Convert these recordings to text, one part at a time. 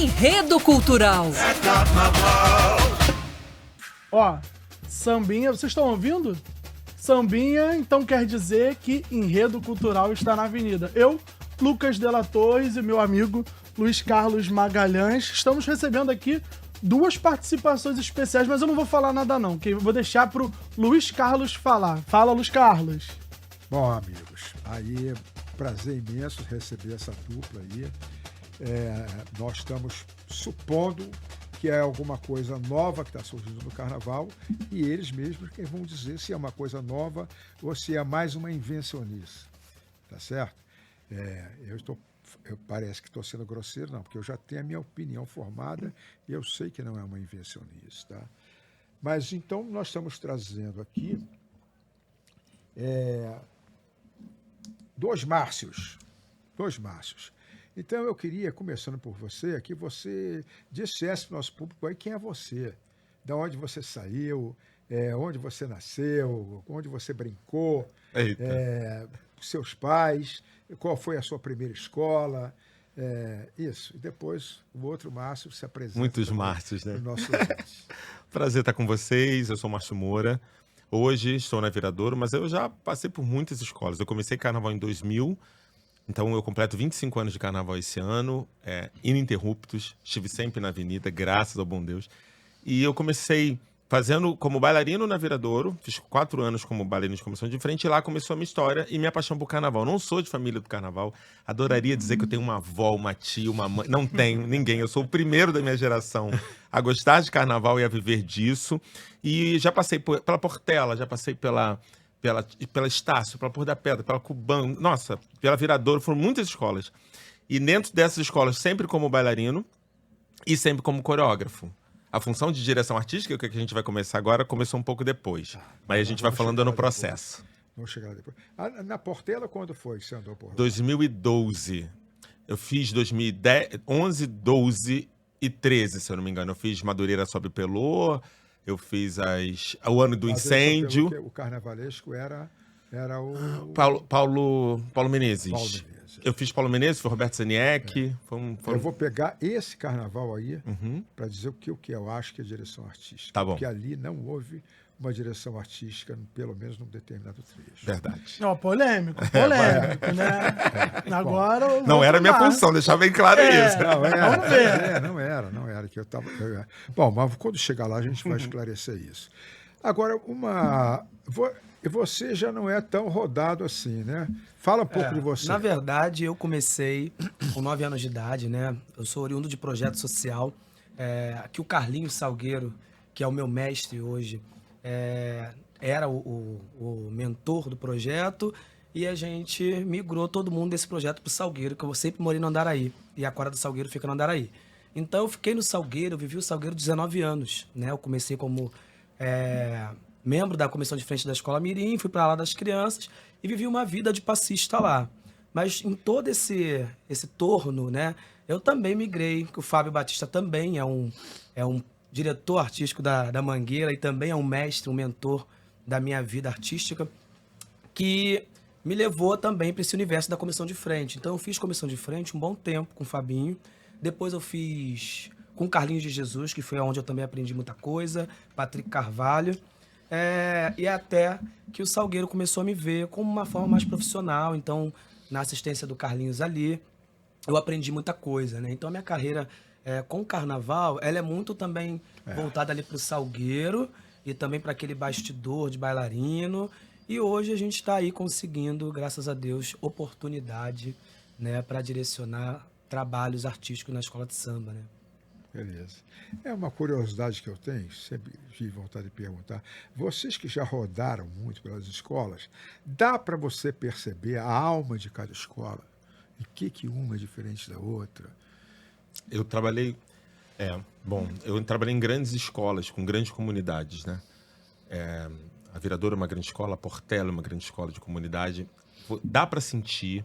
Enredo Cultural. Ó, sambinha, vocês estão ouvindo? Sambinha, então quer dizer que Enredo Cultural está na avenida. Eu, Lucas Della Torres e meu amigo Luiz Carlos Magalhães, estamos recebendo aqui duas participações especiais, mas eu não vou falar nada não, que eu vou deixar pro Luiz Carlos falar. Fala, Luiz Carlos. Bom, amigos, aí prazer imenso receber essa dupla aí. Nós estamos supondo que é alguma coisa nova que está surgindo no Carnaval e eles mesmos que vão dizer se é uma coisa nova ou se é mais uma invencionice, tá certo? Eu parece que estou sendo grosseiro, não, porque eu já tenho a minha opinião formada e eu sei que não é uma invencionice, tá? Mas então nós estamos trazendo aqui dois Márcios. Então eu queria, começando por você, que você dissesse para o nosso público aí quem é você, de onde você saiu, onde você nasceu, onde você brincou, seus pais, qual foi a sua primeira escola, isso. E depois o outro Márcio se apresenta. Muitos Márcios, né? Nosso Prazer estar com vocês, eu sou Márcio Moura. Hoje estou na Viradouro, mas eu já passei por muitas escolas. Eu comecei Carnaval em 2000, então eu completo 25 anos de Carnaval esse ano, ininterruptos, estive sempre na avenida, graças ao bom Deus. E eu comecei fazendo como bailarino na Viradouro, fiz 4 anos como bailarino de comissão de frente, e lá começou a minha história e minha paixão por Carnaval. Não sou de família do Carnaval, adoraria dizer que eu tenho uma avó, uma tia, uma mãe, não tenho ninguém, eu sou o primeiro da minha geração a gostar de Carnaval e a viver disso. E já passei pela Portela, já passei pela Estácio, pela Porto da Pedra, pela Cubano, nossa, pela Viradouro, foram muitas escolas. E dentro dessas escolas, sempre como bailarino e sempre como coreógrafo. A função de direção artística, que a gente vai começar agora, começou um pouco depois. Mas a gente vai falando no processo. Vamos chegar lá depois. Na Portela, quando foi que você andou por lá? 2012. Eu fiz 2011, 12 e 13, se eu não me engano. Eu fiz Madureira Sobe Pelô, eu fiz o Ano do Incêndio. O carnavalesco era o... Paulo Menezes. Paulo Menezes. Eu fiz Paulo Menezes, foi Roberto Zaniek. Eu vou pegar esse carnaval aí para dizer o que eu acho que é direção artística. Tá bom. Porque ali não houve uma direção artística, pelo menos num determinado trecho. Verdade. Ó, polêmico, né? Agora... Não era minha função, deixar bem claro isso. Não era. Vamos ver. Não era que eu tava... Bom, mas quando chegar lá a gente vai esclarecer isso. Agora, você já não é tão rodado assim, né? Fala um pouco de você. Na verdade, eu comecei com 9 anos de idade, né? Eu sou oriundo de projeto social. Aqui o Carlinhos Salgueiro, que é o meu mestre hoje, era o mentor do projeto e a gente migrou todo mundo desse projeto pro Salgueiro, que eu sempre morei no Andaraí. E a quadra do Salgueiro fica no Andaraí. Então eu fiquei no Salgueiro, eu vivi o Salgueiro 19 anos, né? Eu comecei como... membro da comissão de frente da Escola Mirim, fui para lá das crianças e vivi uma vida de passista lá. Mas em todo esse torno, né, eu também migrei, que o Fábio Batista também é um diretor artístico da Mangueira e também é um mestre, um mentor da minha vida artística, que me levou também para esse universo da comissão de frente. Então eu fiz comissão de frente um bom tempo com o Fabinho, depois eu fiz com o Carlinhos de Jesus, que foi onde eu também aprendi muita coisa, Patrick Carvalho, e até que o Salgueiro começou a me ver como uma forma mais profissional. Então, na assistência do Carlinhos ali, eu aprendi muita coisa, né? Então, a minha carreira com o Carnaval, ela é muito também voltada ali para o Salgueiro e também para aquele bastidor de bailarino. E hoje a gente está aí conseguindo, graças a Deus, oportunidade, né, para direcionar trabalhos artísticos na escola de samba, né? Beleza. É uma curiosidade que eu tenho, sempre tive vontade de perguntar. Vocês que já rodaram muito pelas escolas, dá para você perceber a alma de cada escola? E que uma é diferente da outra? Eu trabalhei... eu trabalhei em grandes escolas, com grandes comunidades, né? A Viradouro é uma grande escola, a Portela é uma grande escola de comunidade. Dá para sentir...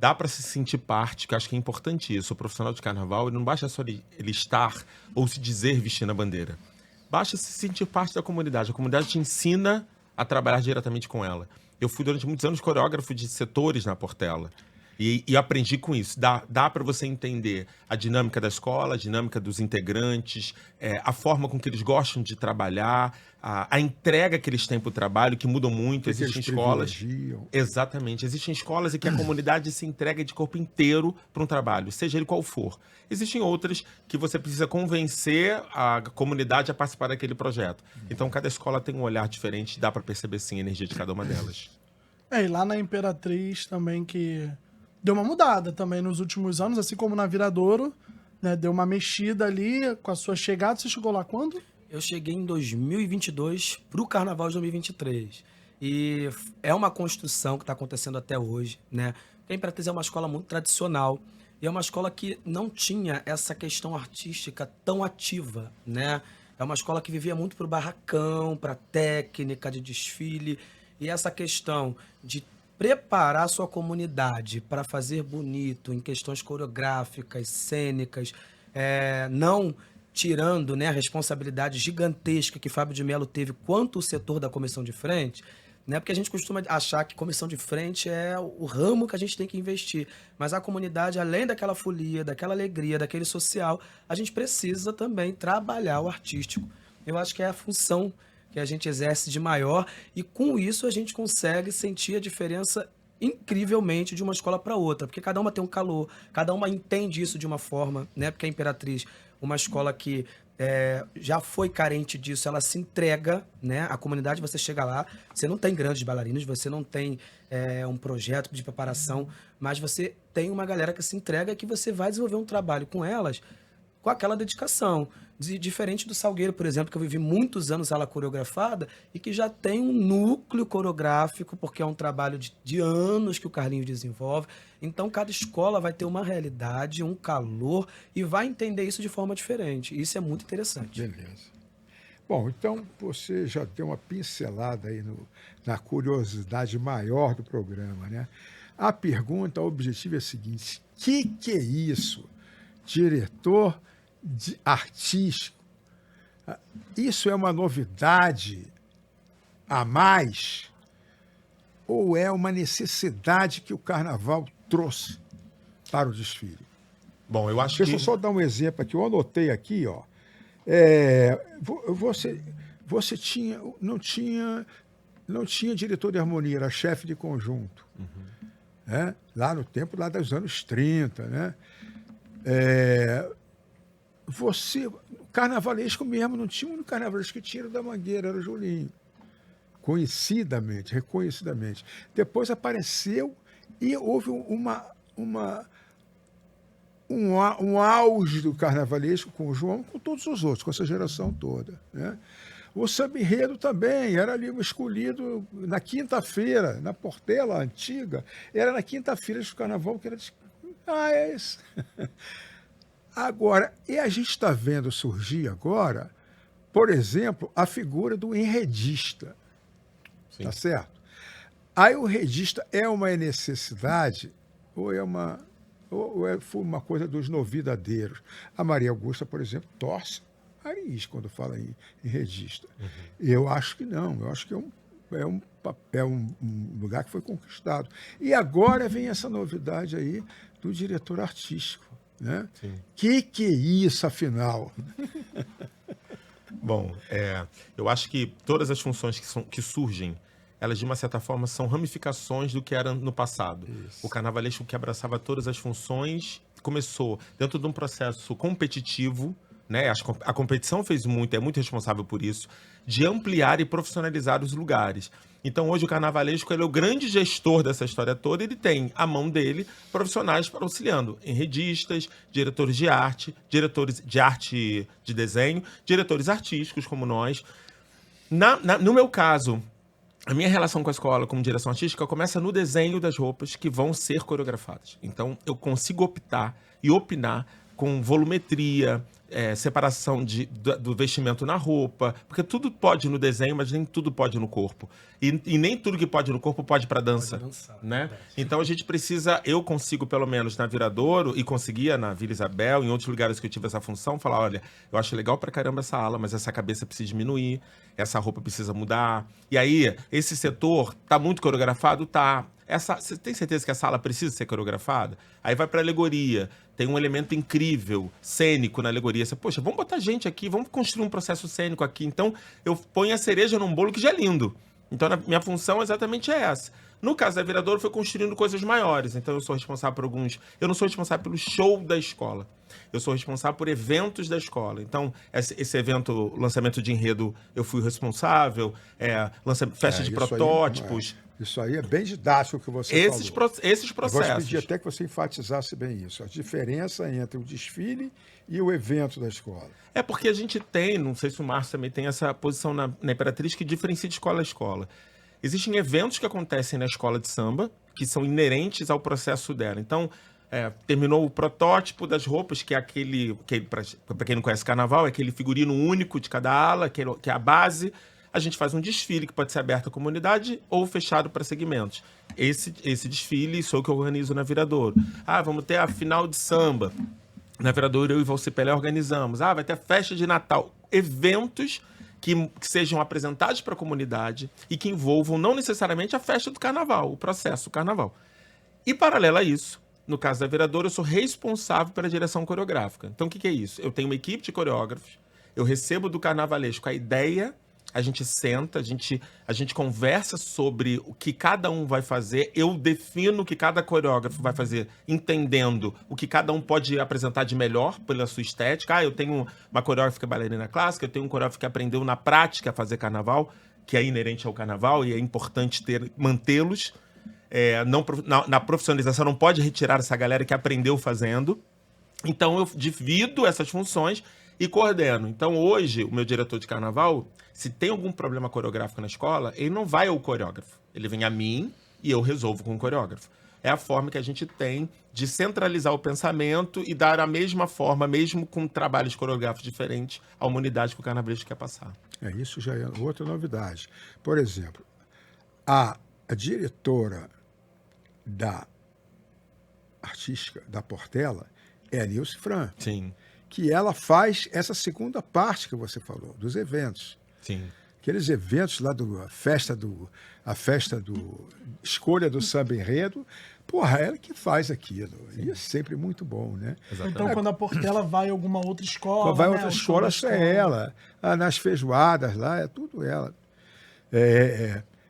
Dá para se sentir parte, que eu acho que é importante isso. O profissional de carnaval, não basta só ele estar ou se dizer vestindo a bandeira. Basta se sentir parte da comunidade. A comunidade te ensina a trabalhar diretamente com ela. Eu fui durante muitos anos coreógrafo de setores na Portela. E eu aprendi com isso. Dá para você entender a dinâmica da escola, a dinâmica dos integrantes, a forma com que eles gostam de trabalhar, a entrega que eles têm para o trabalho, que mudam muito. Existem escolas. Exatamente. Existem escolas em que a comunidade se entrega de corpo inteiro para um trabalho, seja ele qual for. Existem outras que você precisa convencer a comunidade a participar daquele projeto. Então, cada escola tem um olhar diferente, dá para perceber sim a energia de cada uma delas. E lá na Imperatriz também que deu uma mudada também nos últimos anos, assim como na Viradouro, né? Deu uma mexida ali com a sua chegada. Você chegou lá quando? Eu cheguei em 2022 para o Carnaval de 2023. E é uma construção que está acontecendo até hoje, né? A Imperatriz é uma escola muito tradicional e é uma escola que não tinha essa questão artística tão ativa, né? É uma escola que vivia muito para o barracão, para técnica de desfile, e essa questão de preparar a sua comunidade para fazer bonito em questões coreográficas, cênicas, não tirando, né, a responsabilidade gigantesca que Fábio de Mello teve quanto o setor da comissão de frente, né, porque a gente costuma achar que comissão de frente é o ramo que a gente tem que investir, mas a comunidade, além daquela folia, daquela alegria, daquele social, a gente precisa também trabalhar o artístico. Eu acho que é a função que a gente exerce de maior, e com isso a gente consegue sentir a diferença incrivelmente de uma escola para outra, porque cada uma tem um calor, cada uma entende isso de uma forma, né? Porque a Imperatriz, uma escola que já foi carente disso, ela se entrega, né? A comunidade, você chega lá, você não tem grandes bailarinos, você não tem um projeto de preparação, mas você tem uma galera que se entrega e que você vai desenvolver um trabalho com elas com aquela dedicação. Diferente do Salgueiro, por exemplo, que eu vivi muitos anos ela coreografada e que já tem um núcleo coreográfico, porque é um trabalho de anos que o Carlinhos desenvolve. Então, cada escola vai ter uma realidade, um calor e vai entender isso de forma diferente. Isso é muito interessante. Beleza. Bom, então você já deu uma pincelada aí na curiosidade maior do programa, né? A pergunta objetiva é a seguinte: que é isso? Diretor artístico, isso é uma novidade a mais ou é uma necessidade que o Carnaval trouxe para o desfile? Bom, eu acho Deixa eu só dar um exemplo aqui. Eu anotei aqui, ó. Você não tinha diretor de harmonia, era chefe de conjunto. Né? Lá no tempo lá dos anos 30, né? O carnavalesco mesmo, não tinha um carnavalesco que tinha da Mangueira, era o Julinho. Reconhecidamente. Depois apareceu e houve um auge do carnavalesco com o João, com todos os outros, com essa geração toda. Né? O samba enredo também, era ali um escolhido na quinta-feira, na Portela antiga, era na quinta-feira do carnaval que era de... é isso. Agora, e a gente está vendo surgir agora, por exemplo, a figura do enredista. Sim. Tá certo? Aí o enredista é uma necessidade ou foi uma coisa dos novidadeiros? A Maria Augusta, por exemplo, torce nariz quando fala em enredista. Eu acho que não, eu acho que é um lugar que foi conquistado. E agora vem essa novidade aí do diretor artístico. Né? Que é isso, afinal? Bom, eu acho que todas as funções que surgem, elas de uma certa forma são ramificações do que era no passado. Isso. O carnavalesco que abraçava todas as funções começou dentro de um processo competitivo, né? A competição é muito responsável por isso, de ampliar e profissionalizar os lugares. Então, hoje, o carnavalesco ele é o grande gestor dessa história toda. Ele tem à mão dele profissionais para auxiliando, enredistas, diretores de arte de desenho, diretores artísticos como nós. No meu caso, a minha relação com a escola como direção artística começa no desenho das roupas que vão ser coreografadas. Então, eu consigo optar e opinar com volumetria, separação do vestimento na roupa, porque tudo pode no desenho, mas nem tudo pode no corpo. E nem tudo que pode no corpo pode para dança. Né? Então a gente precisa, eu consigo pelo menos na Viradouro, e conseguia na Vila Isabel, em outros lugares que eu tive essa função, falar, olha, eu acho legal pra caramba essa ala, mas essa cabeça precisa diminuir, essa roupa precisa mudar. E aí, esse setor tá muito coreografado? Tá. Você tem certeza que a sala precisa ser coreografada? Aí vai pra alegoria, tem um elemento incrível, cênico na alegoria. Você, poxa, vamos botar gente aqui, vamos construir um processo cênico aqui. Então, eu ponho a cereja num bolo que já é lindo. Então, minha função exatamente é essa. No caso da Viradouro, foi construindo coisas maiores. Então, eu sou responsável por alguns... Eu não sou responsável pelo show da escola. Eu sou responsável por eventos da escola. Então, esse evento, lançamento de enredo, eu fui responsável. Festa de protótipos. Isso aí é bem didático o que você Esses falou. processos. Eu vou te pedir até que você enfatizasse bem isso. A diferença entre o desfile e o evento da escola. É porque a gente tem, não sei se o Márcio também tem essa posição na Imperatriz, que diferencia de escola a escola. Existem eventos que acontecem na escola de samba, que são inerentes ao processo dela. Então, terminou o protótipo das roupas, que é aquele para quem não conhece carnaval, é aquele figurino único de cada ala, que é a base. A gente faz um desfile que pode ser aberto à comunidade ou fechado para segmentos. Esse desfile sou eu que organizo na Viradouro. Vamos ter a final de samba. Na Viradouro, eu e Valci Pelé organizamos. Vai ter a festa de Natal. Eventos que sejam apresentados para a comunidade e que envolvam não necessariamente a festa do carnaval, o processo do carnaval. E, paralelo a isso, no caso da Viradouro, eu sou responsável pela direção coreográfica. Então, o que é isso? Eu tenho uma equipe de coreógrafos, eu recebo do carnavalesco a ideia, a gente senta, a gente conversa sobre o que cada um vai fazer, eu defino o que cada coreógrafo vai fazer, entendendo o que cada um pode apresentar de melhor pela sua estética. Eu tenho uma coreógrafa que é bailarina clássica, eu tenho um coreógrafo que aprendeu na prática a fazer carnaval, que é inerente ao carnaval e é importante mantê-los. Na profissionalização não pode retirar essa galera que aprendeu fazendo. Então eu divido essas funções e coordeno. Então hoje o meu diretor de carnaval, se tem algum problema coreográfico na escola, ele não vai ao coreógrafo. Ele vem a mim e eu resolvo com o coreógrafo. É a forma que a gente tem de centralizar o pensamento e dar a mesma forma, mesmo com trabalhos coreográficos diferentes, à unidade que o carnavalesco quer passar. Isso já é outra novidade. Por exemplo, a diretora da artística da Portela é a Nilce Fran. Sim. Que ela faz essa segunda parte que você falou, dos eventos. Sim. Aqueles eventos lá a festa do escolha do samba enredo, ela que faz aquilo. Sim. E é sempre muito bom, né? Exatamente. Então, quando a Portela vai a alguma outra escola, quando vai a outra escola, é ela. Nas feijoadas lá, é tudo ela.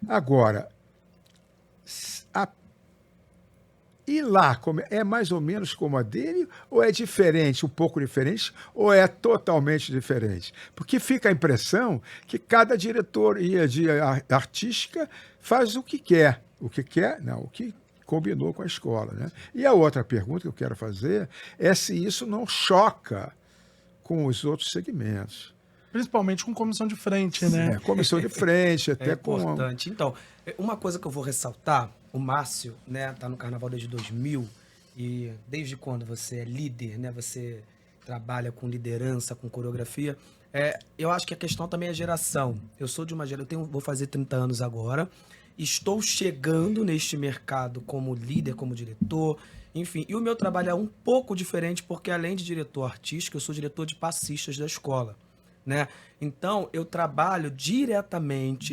Agora, e lá, é mais ou menos como a dele, ou é diferente, um pouco diferente, ou é totalmente diferente? Porque fica a impressão que cada diretoria de artística faz o que quer. O que quer? Não, o que combinou com a escola, né? E a outra pergunta que eu quero fazer é se isso não choca com os outros segmentos. Principalmente com comissão de frente, né? Comissão de frente, até com... importante. Então, uma coisa que eu vou ressaltar, o Márcio, né, tá no Carnaval desde 2000, e desde quando você é líder, né, você trabalha com liderança, com coreografia, eu acho que a questão também é geração. Eu sou de uma geração, vou fazer 30 anos agora, estou chegando neste mercado como líder, como diretor, enfim, e o meu trabalho é um pouco diferente, porque além de diretor artístico, eu sou diretor de passistas da escola, né? Então, eu trabalho diretamente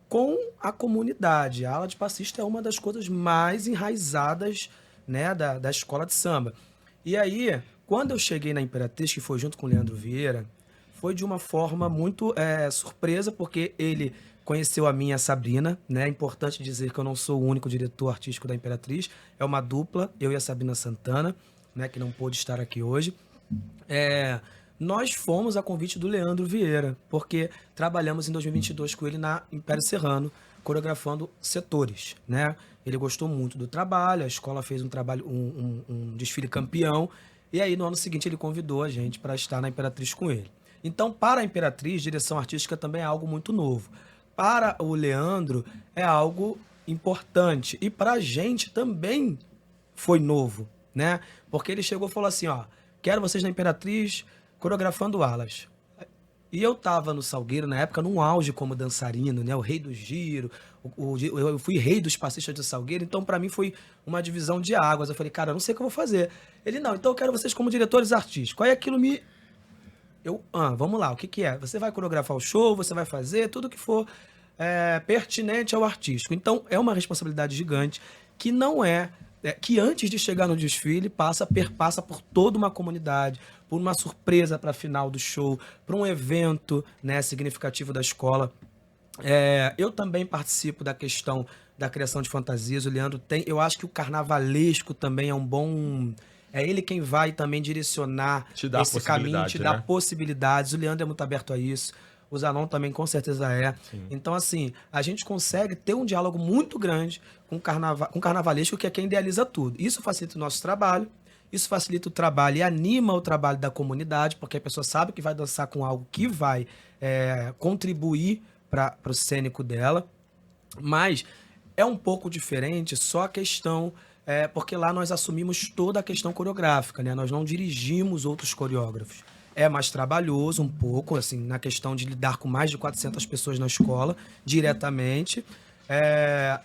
com a comunidade. A ala de passista é uma das coisas mais enraizadas, né, da escola de samba. E aí, quando eu cheguei na Imperatriz, que foi junto com o Leandro Vieira, foi de uma forma muito surpresa, porque ele conheceu a minha a Sabrina, né? É importante dizer que eu não sou o único diretor artístico da Imperatriz, é uma dupla, eu e a Sabrina Santana, né, que não pôde estar aqui hoje. Nós fomos a convite do Leandro Vieira, porque trabalhamos em 2022 com ele na Império Serrano, coreografando setores, né? Ele gostou muito do trabalho, a escola fez um trabalho, um desfile campeão, e aí no ano seguinte ele convidou a gente para estar na Imperatriz com ele. Então, para a Imperatriz, direção artística também é algo muito novo. Para o Leandro, é algo importante. E para a gente também foi novo, né? Porque ele chegou e falou assim, quero vocês na Imperatriz coreografando alas. E eu tava no Salgueiro, na época, num auge como dançarino, né? O rei do giro, eu fui rei dos passistas do Salgueiro, então para mim foi uma divisão de águas. Eu falei, cara, eu não sei o que eu vou fazer. Ele, não, então eu quero vocês como diretores artísticos. Aí aquilo vamos lá, o que é? Você vai coreografar o show, você vai fazer, tudo que for. pertinente ao artístico. Então, é uma responsabilidade gigante que não que antes de chegar no desfile, perpassa por toda uma comunidade, por uma surpresa para a final do show, para um evento, né, significativo da escola. Eu também participo da questão da criação de fantasias. O Leandro eu acho que o carnavalesco também é um bom... É ele quem vai também direcionar esse caminho, te dá possibilidades. O Leandro é muito aberto a isso. O Zanon também com certeza é. Sim. Então, assim, a gente consegue ter um diálogo muito grande com o carnavalesco, que é quem idealiza tudo. Isso facilita o nosso trabalho, isso facilita o trabalho e anima o trabalho da comunidade, porque a pessoa sabe que vai dançar com algo que vai contribuir para o cênico dela. Mas é um pouco diferente só a questão... porque lá nós assumimos toda a questão coreográfica, né? Nós não dirigimos outros coreógrafos. É mais trabalhoso um pouco, assim, na questão de lidar com mais de 400 pessoas na escola, diretamente,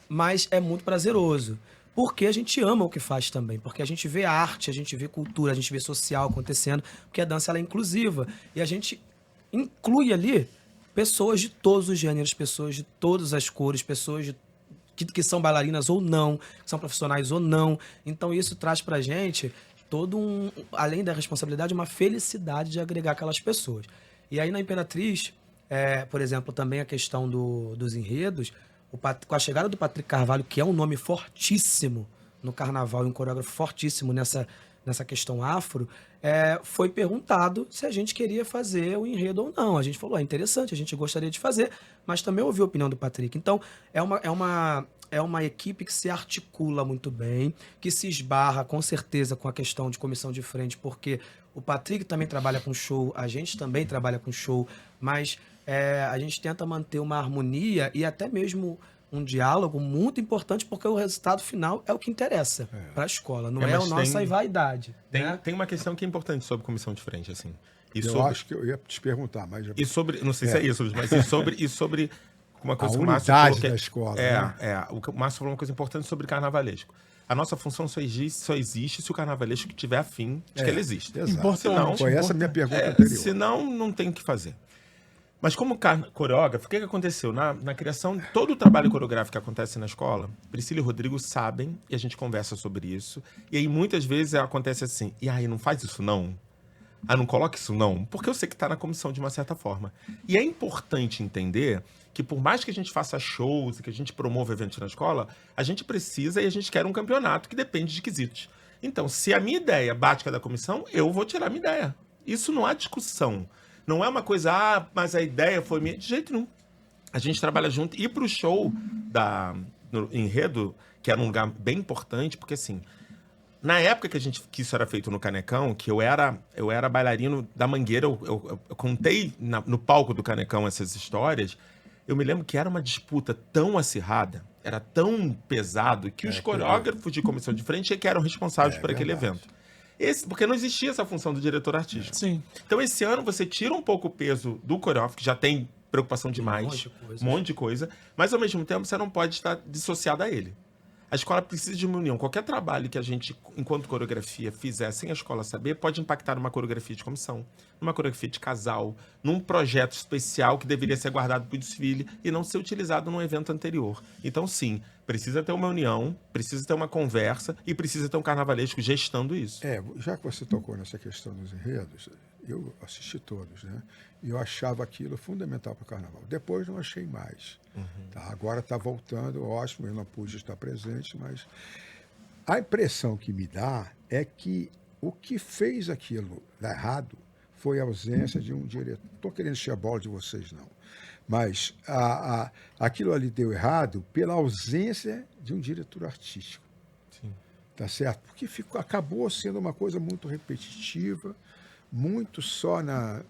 mas é muito prazeroso. Porque a gente ama o que faz também, porque a gente vê arte, a gente vê cultura, a gente vê social acontecendo, porque a dança ela é inclusiva. E a gente inclui ali pessoas de todos os gêneros, pessoas de todas as cores, pessoas que são bailarinas ou não, que são profissionais ou não. Então isso traz pra gente além da responsabilidade, uma felicidade de agregar aquelas pessoas. E aí na Imperatriz, por exemplo, também a questão dos enredos, com a chegada do Patrick Carvalho, que é um nome fortíssimo no carnaval, e um coreógrafo fortíssimo nessa questão afro, foi perguntado se a gente queria fazer o enredo ou não. A gente falou, é interessante, a gente gostaria de fazer, mas também ouviu a opinião do Patrick. Então, é uma equipe que se articula muito bem, que se esbarra com certeza com a questão de comissão de frente, porque o Patrick também trabalha com show, a gente também trabalha com show, mas a gente tenta manter uma harmonia e até mesmo um diálogo muito importante, porque o resultado final é o que interessa para a escola, não é a nossa vaidade. Tem uma questão que é importante sobre comissão de frente, assim. Acho que eu ia te perguntar, mas... não sei se é isso, mas sobre uma coisa a que o Márcio unidade falou da escola. O Márcio falou uma coisa importante sobre carnavalesco. A nossa função só existe se o carnavalesco tiver afim de que ele existe. Exato. Foi essa a minha pergunta anterior. Senão, não tem o que fazer. Mas como coreógrafo, o que aconteceu? Na criação, todo o trabalho coreográfico que acontece na escola, Priscila e Rodrigo sabem, e a gente conversa sobre isso. E aí, muitas vezes, acontece assim, e aí, não faz isso não? Não coloca isso não? Porque eu sei que está na comissão de uma certa forma. E é importante entender que por mais que a gente faça shows e que a gente promova eventos na escola, a gente precisa e a gente quer um campeonato que depende de quesitos. Então, se a minha ideia bate com a da comissão, eu vou tirar a minha ideia. Isso não há discussão. Não é uma coisa, mas a ideia foi minha. De jeito nenhum. A gente trabalha junto. E pro show no Enredo, que era um lugar bem importante, porque assim, na época que isso era feito no Canecão, que eu era bailarino da Mangueira, eu contei no palco do Canecão essas histórias, eu me lembro que era uma disputa tão acirrada, era tão pesado, que os coreógrafos de comissão de frente que eram responsáveis por aquele evento. Porque não existia essa função do diretor artístico. Sim. Então, esse ano, você tira um pouco o peso do coreógrafo, que já tem preocupação demais, um monte de coisa, mas, ao mesmo tempo, você não pode estar dissociado a ele. A escola precisa de uma união. Qualquer trabalho que a gente, enquanto coreografia, fizer sem a escola saber, pode impactar numa coreografia de comissão, numa coreografia de casal, num projeto especial que deveria ser guardado para o desfile e não ser utilizado num evento anterior. Então, sim, precisa ter uma união, precisa ter uma conversa e precisa ter um carnavalesco gestando isso. Já que você tocou nessa questão dos enredos, eu assisti todos, né? E eu achava aquilo fundamental para o carnaval. Depois não achei mais. Tá? Agora está voltando, ótimo, eu não pude estar presente, mas a impressão que me dá é que o que fez aquilo dar errado foi a ausência de um diretor. Não estou querendo encher a bola de vocês, não. Mas aquilo ali deu errado pela ausência de um diretor artístico. Sim. Tá certo? Porque acabou sendo uma coisa muito repetitiva, muito só na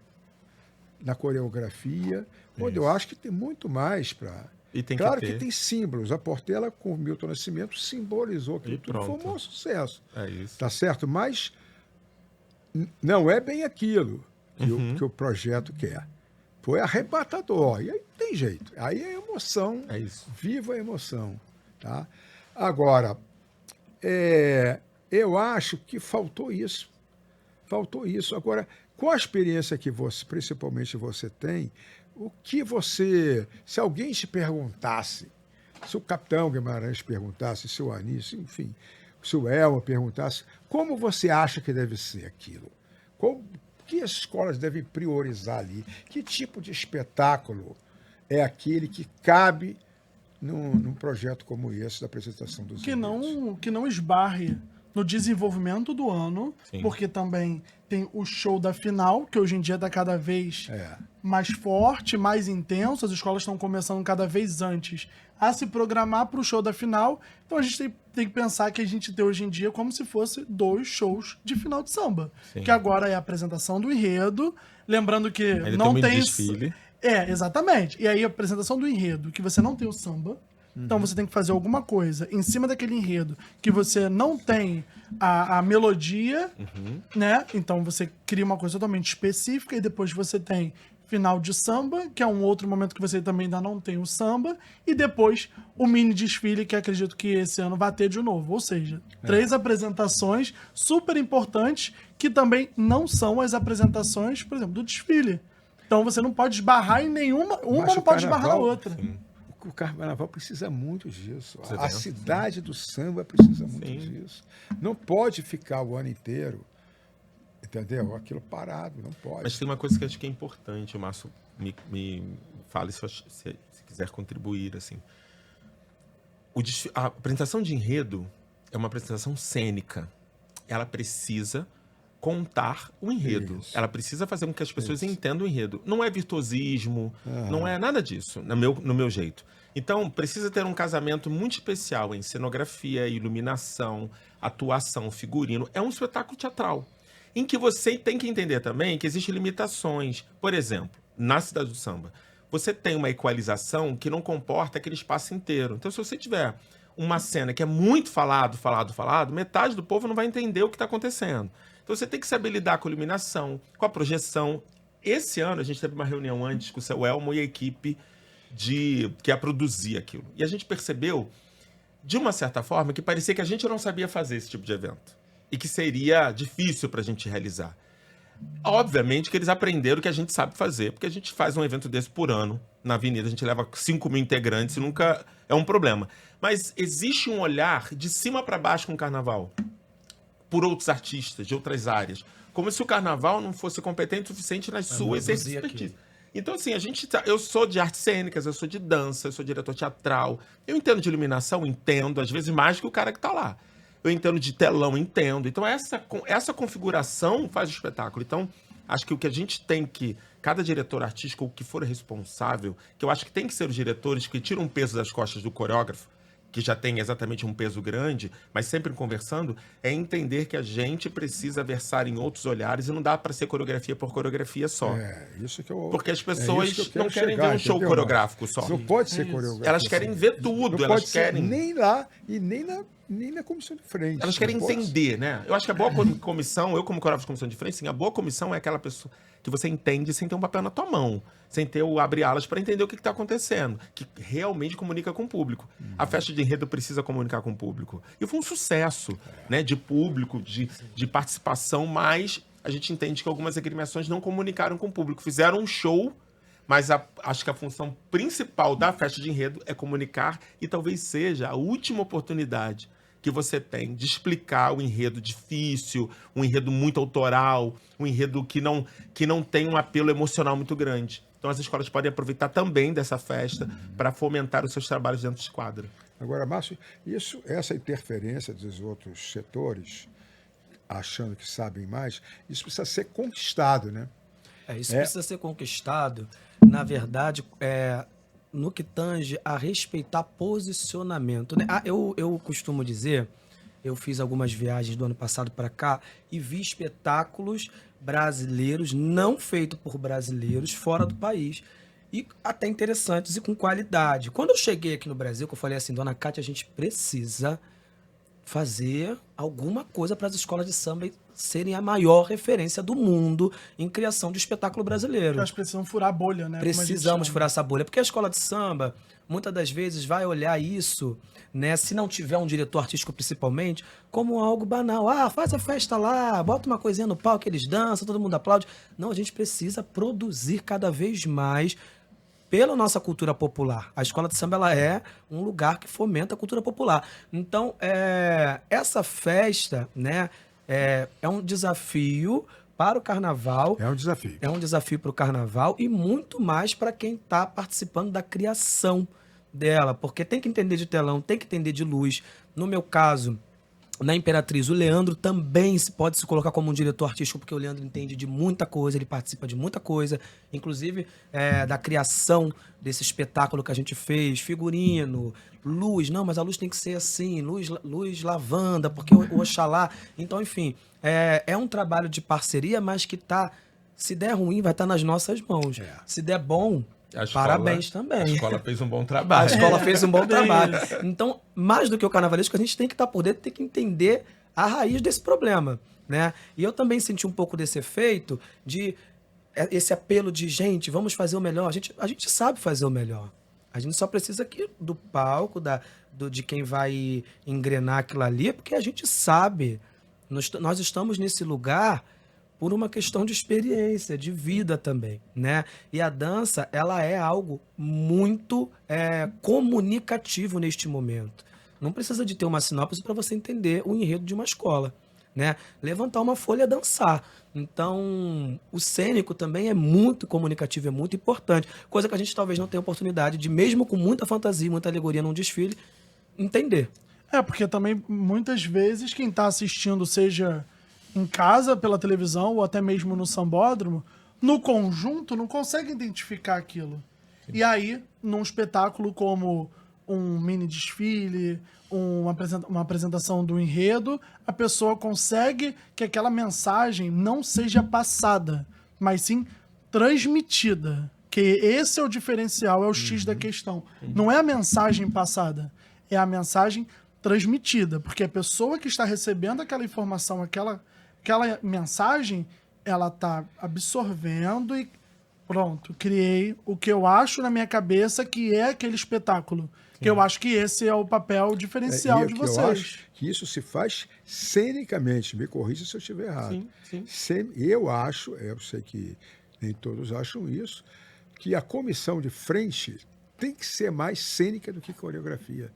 coreografia, onde eu acho que tem muito mais para... Claro que tem símbolos. A Portela, com o Milton Nascimento, simbolizou aquilo tudo. Foi um bom sucesso. É isso. Tá certo? Mas não é bem aquilo que o projeto quer. Foi arrebatador. E aí tem jeito. Aí é emoção. É isso. Viva a emoção. Tá? Agora, eu acho que faltou isso. Faltou isso. Agora, com a experiência que principalmente você tem, o que você... Se alguém te perguntasse, se o Capitão Guimarães perguntasse, se o Anísio, enfim, se o Elmo perguntasse, como você acha que deve ser aquilo? O que as escolas devem priorizar ali? Que tipo de espetáculo é aquele que cabe num projeto como esse da apresentação dos enredos? Que não esbarre no desenvolvimento do ano, Sim. porque também tem o show da final, que hoje em dia está cada vez É. mais forte, mais intenso, as escolas estão começando cada vez antes a se programar para o show da final, então a gente tem que pensar que a gente tem hoje em dia como se fosse 2 shows de final de samba, Sim. que agora é a apresentação do enredo, lembrando que Ainda não tem um tem... desfile. Exatamente. E aí a apresentação do enredo, que você não tem o samba, então você tem que fazer alguma coisa em cima daquele enredo que você não tem a melodia, né? Então você cria uma coisa totalmente específica e depois você tem final de samba, que é um outro momento que você também ainda não tem o samba, e depois o mini desfile, que acredito que esse ano vai ter de novo. Ou seja, 3 apresentações super importantes que também não são as apresentações, por exemplo, do desfile. Então você não pode esbarrar em nenhuma, uma Mas não o pode esbarrar na carnaval, outra. O carnaval precisa muito disso. Você A tem? cidade do samba precisa muito Sim. disso. Não pode ficar o ano inteiro, entendeu? Aquilo parado, não pode. Mas tem uma coisa que acho que é importante, o Márcio me fale se quiser contribuir, assim. A apresentação de enredo é uma apresentação cênica. Ela precisa contar o enredo. Isso. Ela precisa fazer com que as pessoas Isso. entendam o enredo. Não é virtuosismo, não é nada disso, no meu jeito. Então, precisa ter um casamento muito especial em cenografia, iluminação, atuação, figurino. É um espetáculo teatral, em que você tem que entender também que existem limitações. Por exemplo, na Cidade do Samba, você tem uma equalização que não comporta aquele espaço inteiro. Então, se você tiver uma cena que é muito falado, metade do povo não vai entender o que está acontecendo. Então, você tem que saber lidar com a iluminação, com a projeção. Esse ano, a gente teve uma reunião antes com o seu Elmo e a equipe que ia produzir aquilo. E a gente percebeu, de uma certa forma, que parecia que a gente não sabia fazer esse tipo de evento. E que seria difícil para a gente realizar. Obviamente que eles aprenderam o que a gente sabe fazer, porque a gente faz um evento desse por ano na Avenida, a gente leva 5 mil integrantes e nunca é um problema. Mas existe um olhar de cima para baixo com o carnaval, por outros artistas de outras áreas, como se o carnaval não fosse competente o suficiente nas suas expertise. Então, assim, eu sou de artes cênicas, eu sou de dança, eu sou diretor teatral, eu entendo de iluminação, entendo, às vezes mais que o cara que tá lá. Eu entendo de telão, entendo. Então, essa configuração faz o espetáculo. Então, acho que o que a gente tem que... Cada diretor artístico, ou que for responsável, que eu acho que tem que ser os diretores que tiram um peso das costas do coreógrafo, que já tem exatamente um peso grande, mas sempre conversando, é entender que a gente precisa versar em outros olhares e não dá para ser coreografia por coreografia só. Isso que eu... Porque as pessoas isso que eu não quero querem chegar, ver um show entendeu, coreográfico só. Não pode ser coreografia. Elas querem ver tudo, Não elas pode ser querem... nem lá e nem na comissão de frente. Elas querem Não pode entender, né? Eu acho que a boa comissão, eu como coreógrafo de comissão de frente, sim, a boa comissão é aquela pessoa que você entende sem ter um papel na tua mão, sem ter o abre-alas para entender o que está acontecendo, que realmente comunica com o público. A festa de enredo precisa comunicar com o público. E foi um sucesso, né? De público, de participação, mas a gente entende que algumas agremiações não comunicaram com o público. Fizeram um show, mas acho que a função principal da festa de enredo é comunicar e talvez seja a última oportunidade que você tem de explicar o enredo difícil, um enredo muito autoral, um enredo que não tem um apelo emocional muito grande. Então as escolas podem aproveitar também dessa festa para fomentar os seus trabalhos dentro de quadra. Agora, Márcio, essa interferência dos outros setores, achando que sabem mais, isso precisa ser conquistado, né? Isso precisa ser conquistado, na verdade, no que tange a respeitar posicionamento, né? Eu costumo dizer, eu fiz algumas viagens do ano passado para cá e vi espetáculos brasileiros não feitos por brasileiros fora do país. E até interessantes e com qualidade. Quando eu cheguei aqui no Brasil, que eu falei assim, dona Cátia, a gente precisa fazer alguma coisa para as escolas de samba serem a maior referência do mundo em criação de espetáculo brasileiro. Elas precisam furar a bolha, né? Precisamos furar essa bolha, porque a escola de samba, muitas das vezes, vai olhar isso, né, se não tiver um diretor artístico principalmente, como algo banal. Faz a festa lá, bota uma coisinha no palco, eles dançam, todo mundo aplaude. Não, a gente precisa produzir cada vez mais pela nossa cultura popular. A escola de samba ela é um lugar que fomenta a cultura popular. Então, essa festa, né, é um desafio para o carnaval. É um desafio. É um desafio para o carnaval e muito mais para quem está participando da criação dela, porque tem que entender de telão, tem que entender de luz. No meu caso, na Imperatriz, o Leandro também pode se colocar como um diretor artístico, porque o Leandro entende de muita coisa, ele participa de muita coisa, inclusive da criação desse espetáculo que a gente fez, figurino, luz, não, mas a luz tem que ser assim, luz lavanda, porque o Oxalá. Então, enfim, é um trabalho de parceria, mas que se der ruim, vai estar nas nossas mãos. Se der bom, parabéns também. A escola fez um bom trabalho. A escola fez um bom trabalho. Então, mais do que o carnavalesco, a gente tem que estar por dentro, tem que entender a raiz desse problema, né? E eu também senti um pouco desse efeito de esse apelo de, gente, vamos fazer o melhor. A gente sabe fazer o melhor. A gente só precisa aqui do palco, de quem vai engrenar aquilo ali, porque a gente sabe. Nós estamos nesse lugar por uma questão de experiência, de vida também, né? E a dança, ela é algo muito comunicativo neste momento. Não precisa de ter uma sinopse para você entender o enredo de uma escola, né? Levantar uma folha e dançar. Então, o cênico também é muito comunicativo, é muito importante. Coisa que a gente talvez não tenha oportunidade de, mesmo com muita fantasia, muita alegoria num desfile, entender. Porque também, muitas vezes, quem está assistindo, seja em casa, pela televisão, ou até mesmo no sambódromo, no conjunto, não consegue identificar aquilo. Sim. E aí, num espetáculo como um mini desfile, uma apresentação do enredo, a pessoa consegue que aquela mensagem não seja passada, mas sim transmitida. Que esse é o diferencial, é o X da questão. Não é a mensagem passada, é a mensagem transmitida. Porque a pessoa que está recebendo aquela informação, aquela mensagem, ela tá absorvendo e pronto, criei o que eu acho na minha cabeça que é aquele espetáculo. Que eu acho que esse é o papel diferencial de vocês. Eu acho que isso se faz cenicamente. Me corrija se eu estiver errado. Sim. Eu sei que nem todos acham isso, que a comissão de frente tem que ser mais cênica do que coreografia.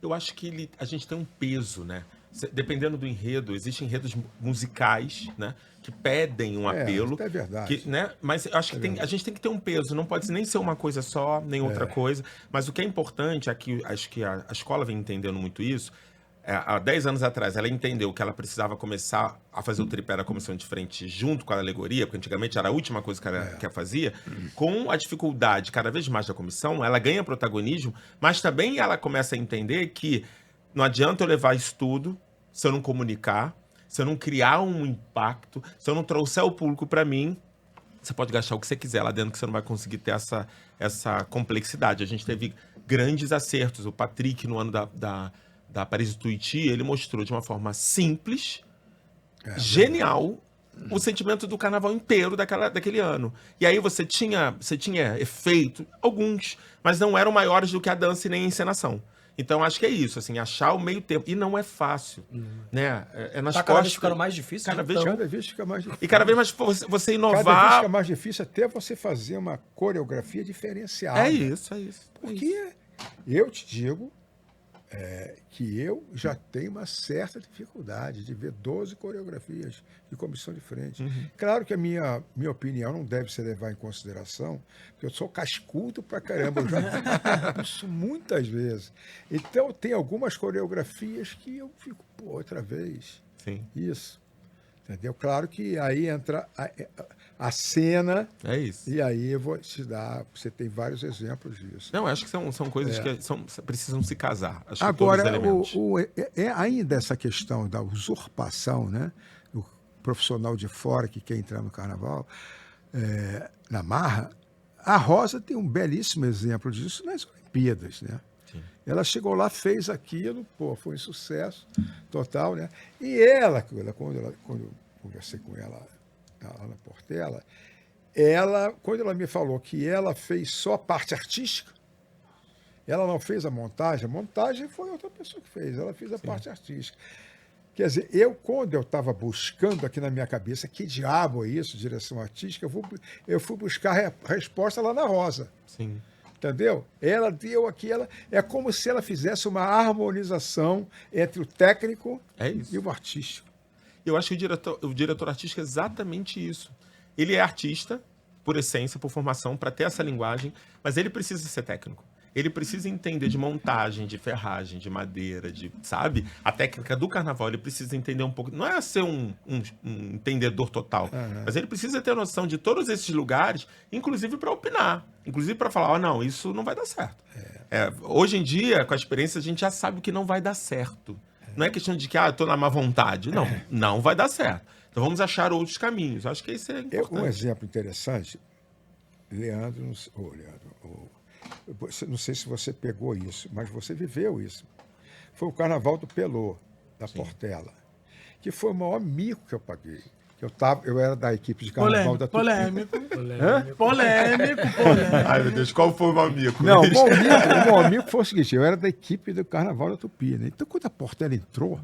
Eu acho que a gente tem um peso, né? Dependendo do enredo, existem enredos musicais, né, que pedem um apelo. É verdade. Né? Mas eu acho que a gente tem que ter um peso, não pode nem ser uma coisa só, nem outra coisa. Mas o que é importante, aqui, acho que a escola vem entendendo muito isso. Há 10 anos atrás, ela entendeu que ela precisava começar a fazer o tripé da comissão de frente junto com a alegoria, porque antigamente era a última coisa que ela fazia. Com a dificuldade cada vez mais da comissão, ela ganha protagonismo, mas também ela começa a entender que não adianta eu levar isso tudo se eu não comunicar, se eu não criar um impacto, se eu não trouxer o público para mim. Você pode gastar o que você quiser lá dentro, que você não vai conseguir ter essa complexidade. A gente teve grandes acertos. O Patrick, no ano da Paris Tuiuti, ele mostrou de uma forma simples, genial, o sentimento do carnaval inteiro daquele ano. E aí você tinha efeito, alguns, mas não eram maiores do que a dança e nem a encenação. Então, acho que é isso, assim, achar o meio tempo. E não é fácil, né? Nas cada vez ficando mais difícil. Cada vez fica mais difícil. E cada vez mais você inovar... Cada vez fica mais difícil até você fazer uma coreografia diferenciada. É isso. Porque eu te digo que eu já tenho uma certa dificuldade de ver 12 coreografias de comissão de frente. Claro que a minha opinião não deve ser levada em consideração, porque eu sou cascudo pra caramba, eu já vi isso muitas vezes. Então, tem algumas coreografias que eu fico, outra vez. Sim. Isso. Entendeu? Claro que aí entra a cena. É isso. E aí eu vou te dar. Você tem vários exemplos disso. Não, acho que são coisas que precisam se casar. Acho agora, que todos os elementos. Ainda essa questão da usurpação, né? O profissional de fora que quer entrar no carnaval, na marra, a Rosa tem um belíssimo exemplo disso nas Olimpíadas, né? Ela chegou lá, fez aquilo, foi um sucesso total, né? E quando eu conversei com ela lá na Portela, quando ela me falou que ela fez só a parte artística, ela não fez a montagem foi outra pessoa que fez, ela fez a parte artística. Quer dizer, quando eu estava buscando aqui na minha cabeça, que diabo é isso, direção artística, eu fui buscar a resposta lá na Rosa. Sim. Entendeu? Ela deu aquela... É como se ela fizesse uma harmonização entre o técnico e o artístico. Eu acho que o diretor artístico é exatamente isso. Ele é artista, por essência, por formação, para ter essa linguagem, mas ele precisa ser técnico. Ele precisa entender de montagem, de ferragem, de madeira, sabe? A técnica do carnaval, ele precisa entender um pouco. Não é ser um entendedor total, mas ele precisa ter noção de todos esses lugares, inclusive para opinar, inclusive para falar, não, isso não vai dar certo. Hoje em dia, com a experiência, a gente já sabe que não vai dar certo. Não é questão de que, eu tô na má vontade. Não, não vai dar certo. Então vamos achar outros caminhos. Acho que isso é importante. Um exemplo interessante, Leandro, não sei se você pegou isso, mas você viveu isso. Foi o Carnaval do Pelô, da Portela, que foi o maior mico que eu paguei. Eu era da equipe de Carnaval da Tupi. Polêmico. Ai, meu Deus, qual foi o maior mico? Não, o maior mico foi o seguinte, eu era da equipe do Carnaval da Tupi, né? Então, quando a Portela entrou,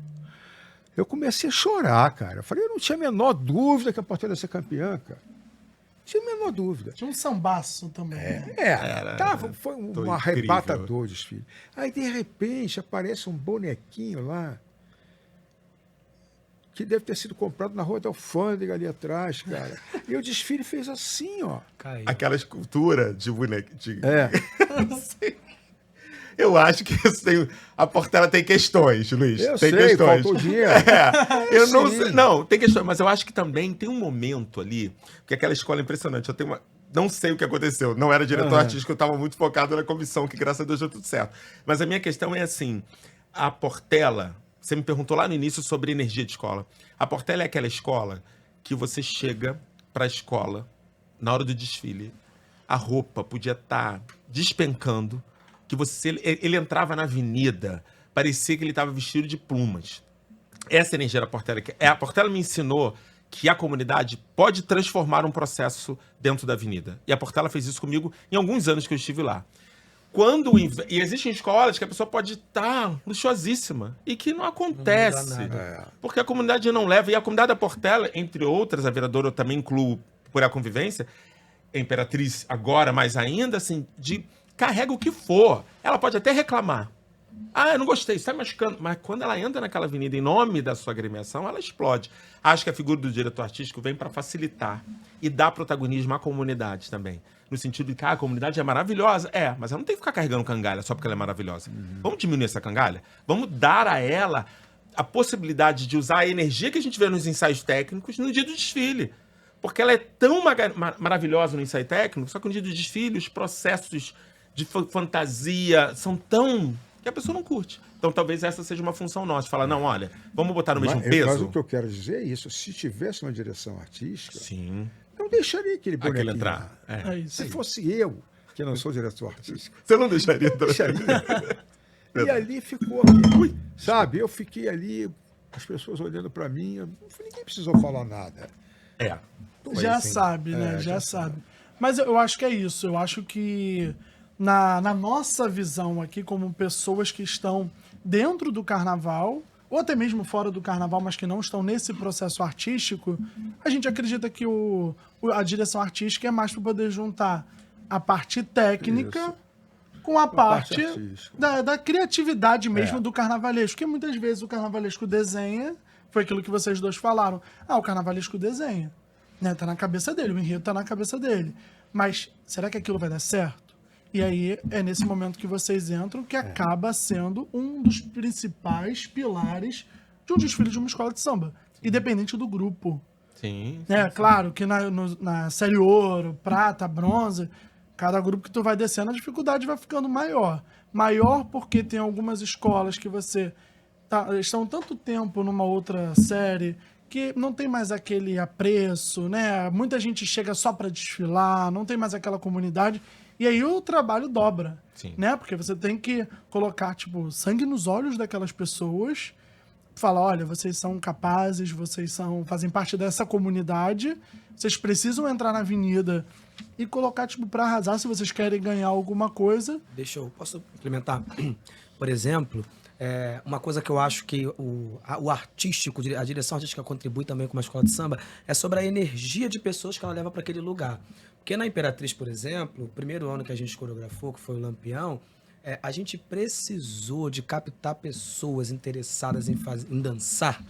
eu comecei a chorar, cara. Eu falei, eu não tinha a menor dúvida que a Portela ia ser campeã, cara. Tinha a menor dúvida. Tinha um sambaço também. Foi um arrebatador de desfile. Aí, de repente, aparece um bonequinho lá, que deve ter sido comprado na Rua da Alfândega ali atrás, cara. E o desfile fez assim, ó. Caiu. Aquela escultura de boneco. Eu acho que a Portela tem questões, Luiz. Eu tem sei, questões. faltou dinheiro. Eu não sei. Não, tem questões, mas eu acho que também tem um momento ali, porque aquela escola é impressionante. Não sei o que aconteceu. Não era diretor artístico, eu estava muito focado na comissão, que graças a Deus deu tudo certo. Mas a minha questão é assim: a Portela, você me perguntou lá no início sobre energia de escola. A Portela é aquela escola que você chega para a escola, na hora do desfile, a roupa podia estar despencando, que ele entrava na avenida, parecia que ele estava vestido de plumas. Essa energia da Portela, a Portela me ensinou que a comunidade pode transformar um processo dentro da avenida. E a Portela fez isso comigo em alguns anos que eu estive lá. E existem escolas que a pessoa pode estar luxuosíssima e que não acontece. Porque a comunidade não leva. E a comunidade da Portela, entre outras, a vereadora eu também incluo por a convivência, a Imperatriz agora mais ainda, assim, carrega o que for. Ela pode até reclamar. Eu não gostei, isso está machucando. Mas quando ela entra naquela avenida em nome da sua agremiação, ela explode. Acho que a figura do diretor artístico vem para facilitar e dar protagonismo à comunidade também. No sentido de que a comunidade é maravilhosa. Mas ela não tem que ficar carregando cangalha só porque ela é maravilhosa. Vamos diminuir essa cangalha? Vamos dar a ela a possibilidade de usar a energia que a gente vê nos ensaios técnicos no dia do desfile. Porque ela é tão maravilhosa no ensaio técnico, só que no dia do desfile os processos de fantasia são tão... que a pessoa não curte. Então talvez essa seja uma função nossa. Falar, não, olha, vamos botar no mesmo peso? Mas o que eu quero dizer é isso. Se tivesse uma direção artística... Sim. Eu deixaria aquele bonequinho entrar. Se fosse eu, que não sou diretor artístico... Você não deixaria? Eu deixaria. E ali ficou aqui. Sabe, eu fiquei ali, as pessoas olhando para mim, ninguém precisou falar nada. Sabe, né? Já sabe. Mas eu acho que é isso. Eu acho que na nossa visão aqui, como pessoas que estão dentro do carnaval, ou até mesmo fora do carnaval, mas que não estão nesse processo artístico, a gente acredita que a direção artística é mais para poder juntar a parte técnica com a parte da criatividade mesmo do carnavalesco. Porque muitas vezes o carnavalesco desenha, foi aquilo que vocês dois falaram. O carnavalesco desenha. Né? Tá na cabeça dele, o enredo tá na cabeça dele. Mas será que aquilo vai dar certo? E aí é nesse momento que vocês entram que acaba sendo um dos principais pilares de um desfile de uma escola de samba, independente do grupo. Sim. Claro que na série ouro, prata, bronze, cada grupo que tu vai descendo, a dificuldade vai ficando maior. Maior porque tem algumas escolas que você estão tanto tempo numa outra série que não tem mais aquele apreço, né? Muita gente chega só para desfilar, não tem mais aquela comunidade. E aí o trabalho dobra, né? Porque você tem que colocar, sangue nos olhos daquelas pessoas, falar, olha, vocês são capazes, fazem parte dessa comunidade, vocês precisam entrar na avenida e colocar, pra arrasar se vocês querem ganhar alguma coisa. Posso implementar? Por exemplo, Uma coisa que eu acho que o artístico, a direção artística contribui também com uma escola de samba, é sobre a energia de pessoas que ela leva para aquele lugar. Porque na Imperatriz, por exemplo, o primeiro ano que a gente coreografou, que foi o Lampião, a gente precisou de captar pessoas interessadas em dançar,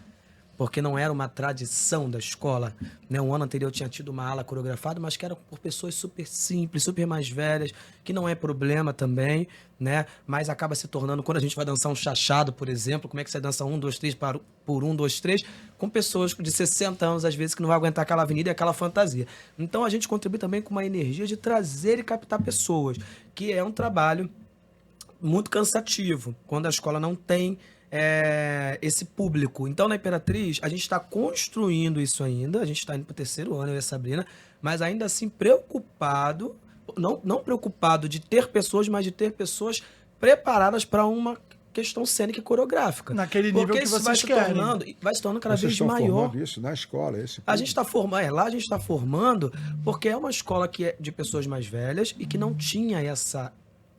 porque não era uma tradição da escola, né? Um ano anterior tinha tido uma ala coreografada, mas que era por pessoas super simples, super mais velhas, que não é problema também, né? Mas acaba se tornando, quando a gente vai dançar um chachado, por exemplo, como é que você dança 1, 2, 3 por 1, 2, 3, com pessoas de 60 anos, às vezes, que não vai aguentar aquela avenida e aquela fantasia. Então a gente contribui também com uma energia de trazer e captar pessoas, que é um trabalho muito cansativo, quando a escola não tem esse público. Então, na Imperatriz, a gente está construindo isso ainda, a gente está indo para o 3º ano, eu e a Sabrina, mas ainda assim preocupado, não preocupado de ter pessoas, mas de ter pessoas preparadas para uma questão cênica e coreográfica. Naquele nível que vocês querem. Vai se tornando cada Vocês vez estão maior. formando isso na escola, esse A gente está formando, lá a gente está formando, porque é uma escola que é de pessoas mais velhas e que não tinha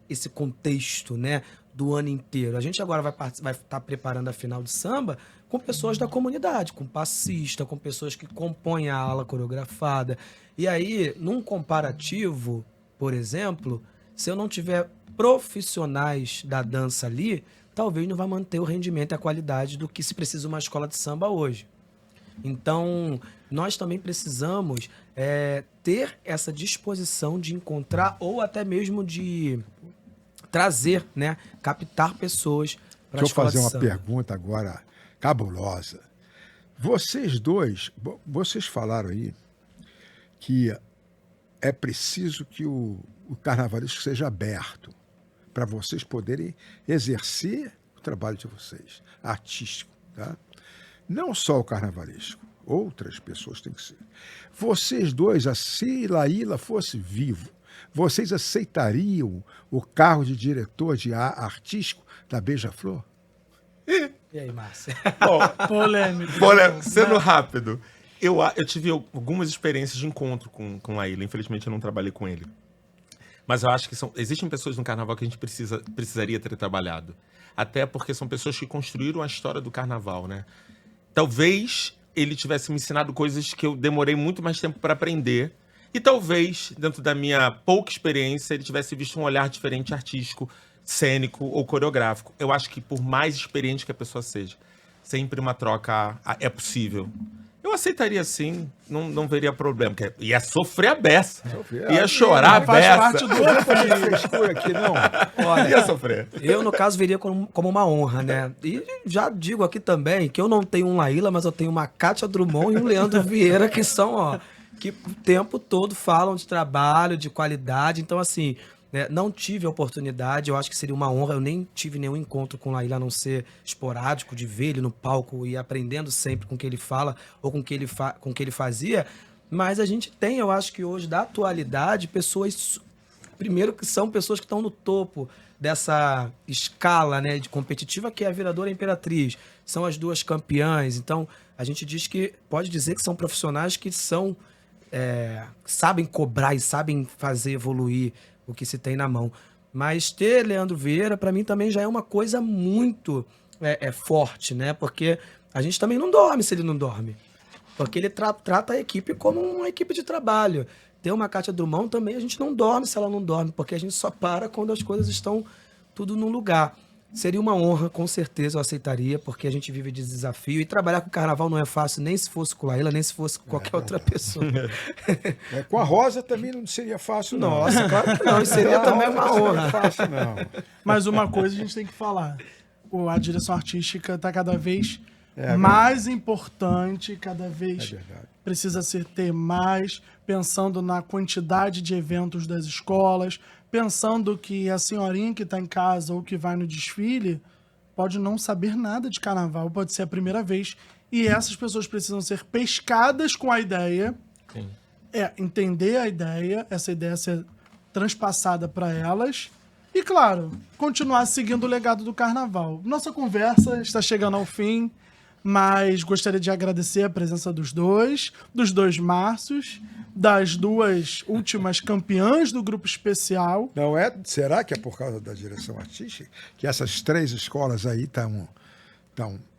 esse contexto, né, do ano inteiro. A gente agora vai estar preparando a final de samba com pessoas da comunidade, com passista, com pessoas que compõem a ala coreografada. E aí, num comparativo, por exemplo, se eu não tiver profissionais da dança ali, talvez não vá manter o rendimento e a qualidade do que se precisa uma escola de samba hoje. Então, nós também precisamos ter essa disposição de encontrar ou até mesmo de trazer, né, captar pessoas para a escola de samba. Deixa eu fazer uma pergunta agora cabulosa. Vocês dois, vocês falaram aí que é preciso que o carnavalesco seja aberto para vocês poderem exercer o trabalho de vocês, artístico, tá? Não só o carnavalesco, outras pessoas têm que ser. Vocês dois, se Laíla fosse vivo, vocês aceitariam o cargo de diretor de artístico da Beija-Flor? E aí, Márcia? Polêmico. Sendo rápido, eu tive algumas experiências de encontro com a Laíla. Infelizmente, eu não trabalhei com ele. Mas eu acho que existem pessoas no carnaval que a gente precisaria ter trabalhado. Até porque são pessoas que construíram a história do carnaval, né? Talvez ele tivesse me ensinado coisas que eu demorei muito mais tempo para aprender. E talvez, dentro da minha pouca experiência, ele tivesse visto um olhar diferente artístico, cênico ou coreográfico. Eu acho que por mais experiente que a pessoa seja, sempre uma troca é possível. Eu aceitaria sim, não veria problema. Porque ia sofrer a beça. Ia chorar a Faz beça. parte do Frescura aqui, não. Olha, Ia sofrer. eu, no caso, veria como uma honra, né? E já digo aqui também que eu não tenho um Laíla, mas eu tenho uma Kátia Drummond e um Leandro Vieira, que são, que o tempo todo falam de trabalho, de qualidade. Então, assim, né, não tive a oportunidade, eu acho que seria uma honra. Eu nem tive nenhum encontro com o Laíla, a não ser esporádico, de ver ele no palco e aprendendo sempre com o que ele fala ou com o que ele fazia. Mas a gente tem, eu acho que hoje, da atualidade, pessoas, primeiro, que são pessoas que estão no topo dessa escala, né, de competitiva, que é a Viradora e a Imperatriz. São as duas campeãs. Então, a gente pode dizer que são profissionais que sabem cobrar e sabem fazer evoluir o que se tem na mão. Mas ter Leandro Vieira, para mim, também já é uma coisa muito forte, né? Porque a gente também não dorme se ele não dorme. Porque ele trata a equipe como uma equipe de trabalho. Ter uma Kátia Drummond também, a gente não dorme se ela não dorme, porque a gente só para quando as coisas estão tudo no lugar. Seria uma honra, com certeza eu aceitaria, porque a gente vive de desafio. E trabalhar com carnaval não é fácil, nem se fosse com Laíla, nem se fosse com qualquer outra pessoa. Com a Rosa também não seria fácil, não. Nossa, claro que não. E seria também uma Não honra. seria fácil, não. Mas uma coisa a gente tem que falar. A direção artística está cada vez mais importante, cada vez precisa ter mais, pensando na quantidade de eventos das escolas, pensando que a senhorinha que está em casa ou que vai no desfile pode não saber nada de carnaval, pode ser a primeira vez. E essas pessoas precisam ser pescadas com a ideia, Sim. Entender a ideia, essa ideia ser transpassada para elas e, claro, continuar seguindo o legado do carnaval. Nossa conversa está chegando ao fim, mas gostaria de agradecer a presença dos dois Márcios, das duas últimas campeãs do grupo especial. Não é? Será que é por causa da direção artística? Que essas 3 escolas aí estão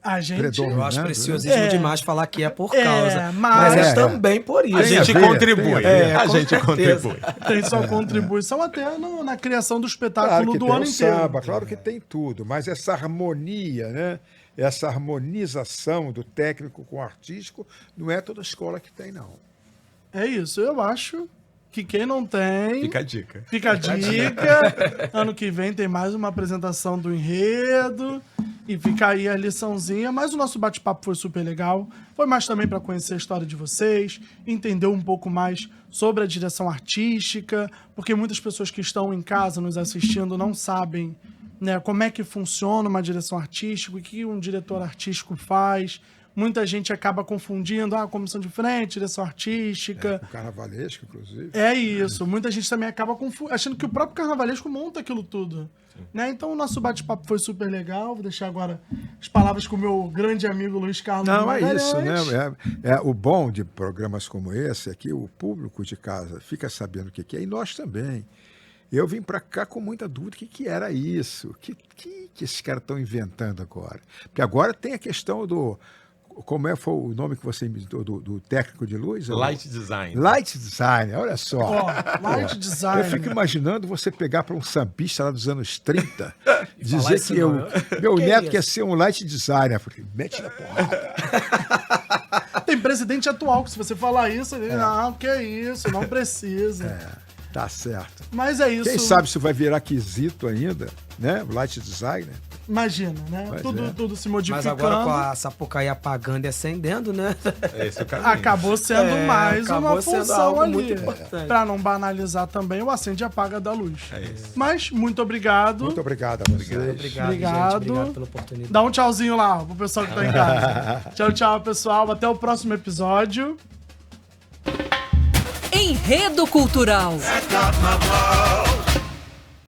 A gente... predominando? Eu acho né? preciosismo demais falar que é por causa. mas- Mas é também por isso. A gente ver, contribui. tem A com gente certeza. contribui. Tem sua contribuição até na criação do Claro espetáculo que do tem ano o inteiro. samba, claro que tem tudo, mas essa harmonia, né? Essa harmonização do técnico com o artístico, não é toda escola que tem, não. É isso, eu acho que quem não tem... Fica a dica. Fica a dica. Ano que vem tem mais uma apresentação do enredo. E fica aí a liçãozinha. Mas o nosso bate-papo foi super legal. Foi mais também para conhecer a história de vocês, entender um pouco mais sobre a direção artística, porque muitas pessoas que estão em casa nos assistindo não sabem, né, como é que funciona uma direção artística, o que um diretor artístico faz. Muita gente acaba confundindo comissão de frente, direção artística. O carnavalesco, inclusive. É isso. Muita gente também acaba achando que o próprio carnavalesco monta aquilo tudo. Né? Então o nosso bate-papo foi super legal. Vou deixar agora as palavras com o meu grande amigo Luiz Carlos Não, é Magalhães. isso, né? O bom de programas como esse é que o público de casa fica sabendo o que é, e nós também. Eu vim para cá com muita dúvida, o que era isso? O que esses caras estão inventando agora? Porque agora tem a questão do... Como foi o nome que você inventou do técnico de luz? Light design. Light design, olha só. Light design. Eu fico imatginando você pegar para um sambista lá dos anos 30, dizer isso que meu Que neto isso? quer ser um light designer. Eu falei, mete na porrada. Tem presidente atual que se você falar isso, ele, não, que isso, não precisa. Tá certo. Mas é isso. Quem sabe se vai virar quesito ainda, né? O light designer. Imagina, né? Pois Tudo se Mas modificando. agora com a Sapucaí apagando e acendendo, né? É esse o caminho. Acabou sendo mais acabou uma sendo função algo ali. muito importante. Pra não banalizar também o acende e apaga da luz. É isso. Mas, muito obrigado. Muito obrigado a vocês. Obrigado, Obrigado. gente. Obrigado pela oportunidade. Dá um tchauzinho lá pro pessoal que tá em casa. Tchau, tchau, pessoal. Até o próximo episódio. Enredo Cultural. Carnaval.